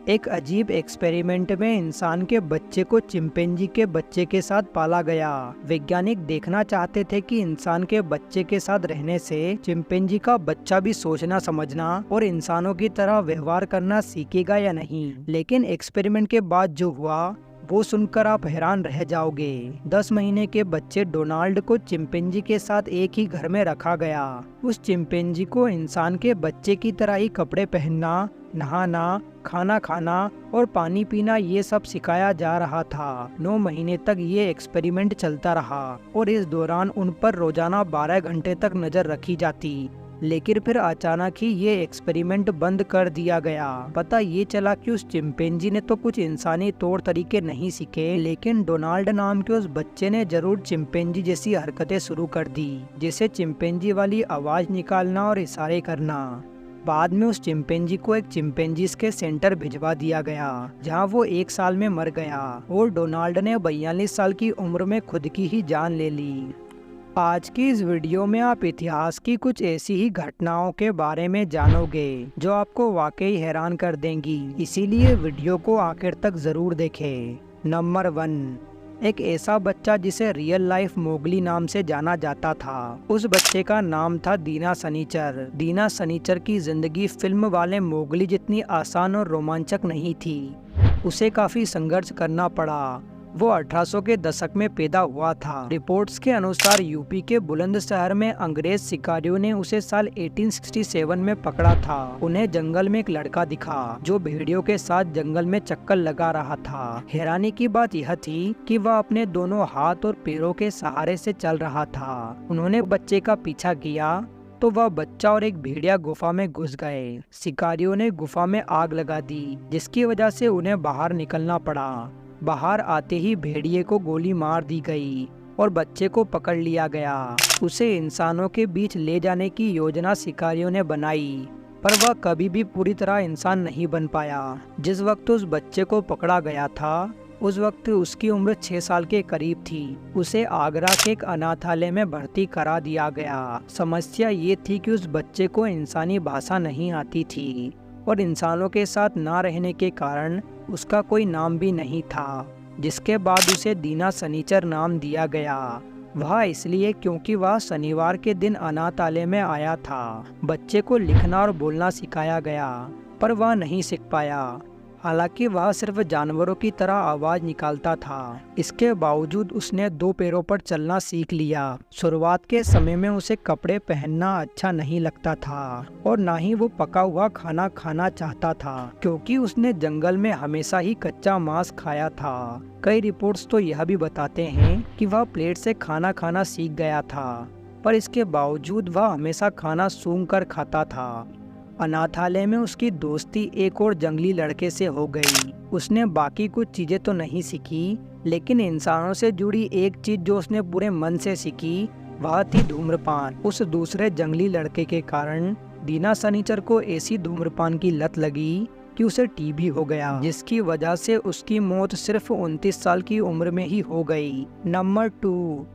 एक अजीब एक्सपेरिमेंट में इंसान के बच्चे को चिंपैंजी के बच्चे के साथ पाला गया। वैज्ञानिक देखना चाहते थे कि इंसान के बच्चे के साथ रहने से चिंपैंजी का बच्चा भी सोचना समझना और इंसानों की तरह व्यवहार करना सीखेगा या नहीं। लेकिन एक्सपेरिमेंट के बाद जो हुआ वो सुनकर आप हैरान रह जाओगे। 10 महीने के बच्चे डोनाल्ड को चिंपैंजी के साथ एक ही घर में रखा गया। उस चिंपैंजी को इंसान के बच्चे की तरह ही कपड़े पहनना, नहाना, खाना खाना और पानी पीना ये सब सिखाया जा रहा था। 9 महीने तक ये एक्सपेरिमेंट चलता रहा और इस दौरान उन पर रोजाना 12 घंटे तक नजर रखी जाती। लेकिन फिर अचानक ही ये एक्सपेरिमेंट बंद कर दिया गया। पता ये चला कि उस चिंपैंजी ने तो कुछ इंसानी तौर तरीके नहीं सीखे, लेकिन डोनाल्ड नाम के उस बच्चे ने जरूर चिंपैंजी जैसी हरकतें शुरू कर दी, जैसे चिंपैंजी वाली आवाज निकालना और इशारे करना। बाद में उस चिंपैंजी को एक चिंपैंजीज के सेंटर भिजवा दिया गया, जहां वो 1 साल में मर गया और डोनाल्ड ने 42 साल की उम्र में खुद की ही जान ले ली। आज की इस वीडियो में आप इतिहास की कुछ ऐसी ही घटनाओं के बारे में जानोगे जो आपको वाकई हैरान कर देंगी, इसीलिए वीडियो को आखिर तक जरूर देखें। नंबर 1, एक ऐसा बच्चा जिसे रियल लाइफ मोगली नाम से जाना जाता था। उस बच्चे का नाम था दीना सनीचर। दीना सनीचर की जिंदगी फिल्म वाले मोगली जितनी आसान और रोमांचक नहीं थी। उसे काफी संघर्ष करना पड़ा। वो 1800 के दशक में पैदा हुआ था। रिपोर्ट्स के अनुसार यूपी के बुलंदशहर में अंग्रेज शिकारियों ने उसे साल 1867 में पकड़ा था। उन्हें जंगल में एक लड़का दिखा जो भेड़ियों के साथ जंगल में चक्कर लगा रहा था। हैरानी की बात यह थी कि वह अपने दोनों हाथ और पैरों के सहारे से चल रहा था। उन्होंने बच्चे का पीछा किया तो वह बच्चा और एक भेड़िया गुफा में घुस गए। शिकारियों ने गुफा में आग लगा दी, जिसकी वजह से उन्हें बाहर निकलना पड़ा। बाहर आते ही भेड़िए को गोली मार दी गई और बच्चे को पकड़ लिया गया। उसे इंसानों के बीच ले जाने की योजना शिकारियों ने बनाई, पर वह कभी भी पूरी तरह इंसान नहीं बन पाया। जिस वक्त उस बच्चे को पकड़ा गया था, उस वक्त उसकी उम्र 6 साल के करीब थी। उसे आगरा के एक अनाथालय में भर्ती करा दिया गया। समस्या ये थी कि उस बच्चे को इंसानी भाषा नहीं आती थी और इंसानों के साथ ना रहने के कारण उसका कोई नाम भी नहीं था, जिसके बाद उसे दीना सनीचर नाम दिया गया। वह इसलिए क्योंकि वह शनिवार के दिन अनाथालय में आया था। बच्चे को लिखना और बोलना सिखाया गया, पर वह नहीं सीख पाया। हालांकि वह सिर्फ जानवरों की तरह आवाज निकालता था। इसके बावजूद उसने 2 पैरों पर चलना सीख लिया। शुरुआत के समय में उसे कपड़े पहनना अच्छा नहीं लगता था और ना ही वो पका हुआ खाना खाना चाहता था, क्योंकि उसने जंगल में हमेशा ही कच्चा मांस खाया था। कई रिपोर्ट्स तो यह भी बताते हैं कि वह प्लेट से खाना खाना सीख गया था, पर इसके बावजूद वह हमेशा खाना सूंघ कर खाता था। अनाथालय में उसकी दोस्ती एक और जंगली लड़के से हो गई। उसने बाकी कुछ चीजें तो नहीं सीखी, लेकिन इंसानों से जुड़ी एक चीज जो उसने पूरे मन से सीखी वह थी धूम्रपान। उस दूसरे जंगली लड़के के कारण दीना सनीचर को ऐसी धूम्रपान की लत लगी कि उसे टीबी हो गया, जिसकी वजह से उसकी मौत सिर्फ 29 साल की उम्र में ही हो गई। नंबर 2,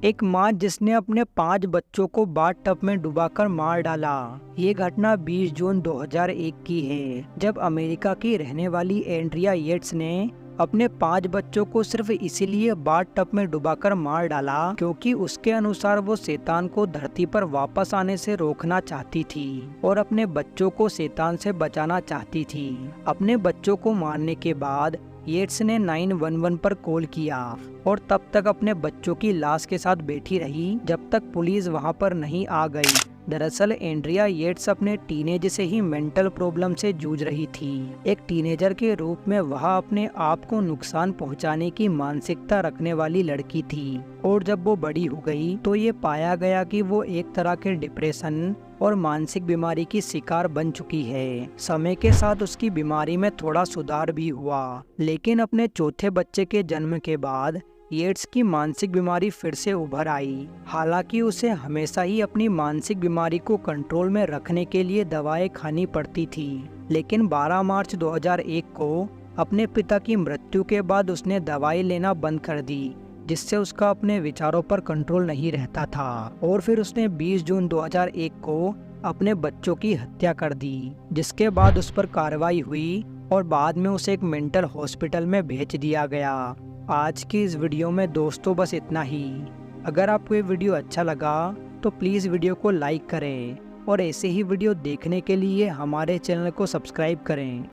एक माँ जिसने अपने 5 बच्चों को बाथ टब में डुबाकर मार डाला। ये घटना 20 जून 2001 की है, जब अमेरिका की रहने वाली एंड्रिया येट्स ने अपने 5 बच्चों को सिर्फ इसीलिए बाथ टब में डुबाकर मार डाला क्योंकि उसके अनुसार वो शैतान को धरती पर वापस आने से रोकना चाहती थी और अपने बच्चों को शैतान से बचाना चाहती थी। अपने बच्चों को मारने के बाद येट्स ने 911 पर कॉल किया और तब तक अपने बच्चों की लाश के साथ बैठी रही जब तक पुलिस वहां पर नहीं आ गई। दरअसल एंड्रिया येट्स अपने टीनेज से ही मेंटल प्रॉब्लम से जूझ रही थी। एक टीनेजर के रूप में वह अपने आप को नुकसान पहुंचाने की मानसिकता रखने वाली लड़की थी और जब वो बड़ी हो गई तो ये पाया गया कि वो एक तरह के डिप्रेशन और मानसिक बीमारी की शिकार बन चुकी है। समय के साथ उसकी बीमारी में थोड़ा सुधार भी हुआ, लेकिन अपने चौथे बच्चे के जन्म के बाद येट्स की मानसिक बीमारी फिर से उभर आई। हालांकि उसे हमेशा ही अपनी मानसिक बीमारी को कंट्रोल में रखने के लिए दवाएं खानी पड़ती थी, लेकिन 12 मार्च 2001 को अपने पिता की मृत्यु के बाद उसने दवाई लेना बंद कर दी, जिससे उसका अपने विचारों पर कंट्रोल नहीं रहता था और फिर उसने 20 जून 2001 को अपने बच्चों की हत्या कर दी, जिसके बाद उस पर कार्रवाई हुई और बाद में उसे एक मेंटल हॉस्पिटल में भेज दिया गया। आज की इस वीडियो में दोस्तों बस इतना ही। अगर आपको ये वीडियो अच्छा लगा तो प्लीज़ वीडियो को लाइक करें और ऐसे ही वीडियो देखने के लिए हमारे चैनल को सब्सक्राइब करें।